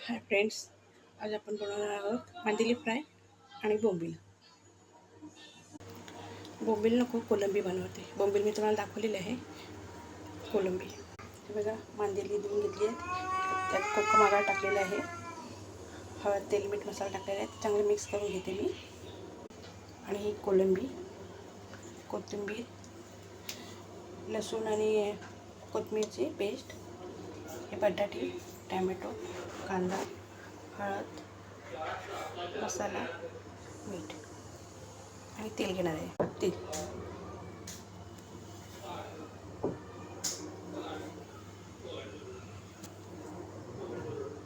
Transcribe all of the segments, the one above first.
Hi friends, आज आपण बनवणार आहोत मांदेली फ्राय आणि बोंबील. बोंबील नको कोलंबी बनवते. बोंबील मी तुम्हाला दाखवलेले आहे. कोलंबी हे बघा, मांदेली धुवून घेतली आहे. त्यात कोकम आगळ टाकलेलं आहे. हळद, तेल, मीठ, मसाला टाकलेला आहे. चांगले मिक्स करून घेते मी. आणि ही कोलंबी, कोथिंबीर, लसूण आणि कोथिंबीरची पेस्ट, हे बटाटे, टॅमॅटो, कांदा, हळद, मसाला, मीठ आणि तेल घेणार आहे. तेल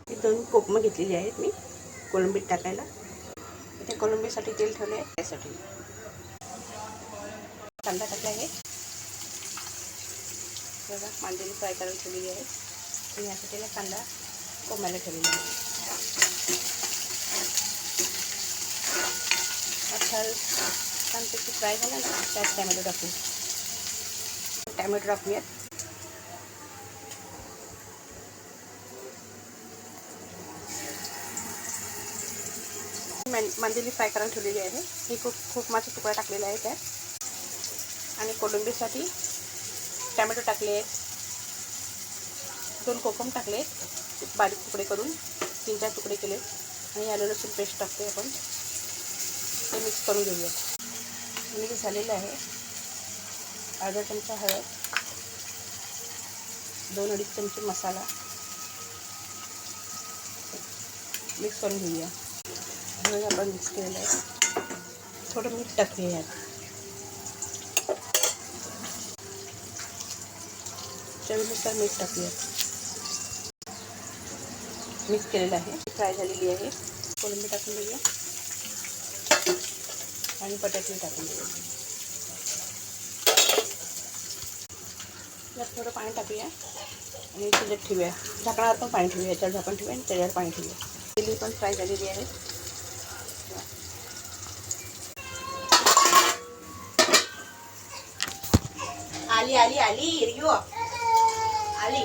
हे 2 कोकमं घेतलेली आहेत मी कोलंबीत टाकायला. इथे कोलंबीसाठी तेल ठेवले आहे. त्यासाठी कांदा टाकला आहे. बघा, मांदेली फ्राय करायला ठेवलेली आहे आणि यासाठी कांदा कोंबायला ठेवलेला आहे. छानपैकी फ्राय झाला ना, त्यात टॅमॅटो टाकू. टॅमॅटो टाकूयात. मांदेली फ्राय करायला ठेवलेली आहे. ही कोकमाचा तुकडा टाकलेला आहे त्यात. आणि कोलंबीसाठी टॅमॅटो टाकले आहेत. 2 कोकम टाकले, बारीक तुकडे करून 3-4 तुकडे केले. आणि आलं लसूण पेस्ट टाकते आपण. ते मिक्स करून घेऊयात. मिक्स झालेलं आहे. अर्धा चमचा हळद, 2-2.5 चमचे मसाला मिक्स करून घेऊया. हे आपण मिक्स केलेलं आहे. थोडं मीठ टाकूया यात. चवीनुसार मीठ टाकूया. मिक्स केलेलं आहे. फ्राय झालेली आहे. कोलंबी टाकून देऊया आणि बटाटे टाकून देऊया. यात थोडं पाणी टाकूया आणि शिजत ठेवूया. झाकणावर पण पाणी ठेवूया. याच्यावर झाकण ठेवूया आणि त्याच्यावर पाणी ठेवूया. कोलंबी पण फ्राय झालेली आहे. आली आली आली रिओ आली.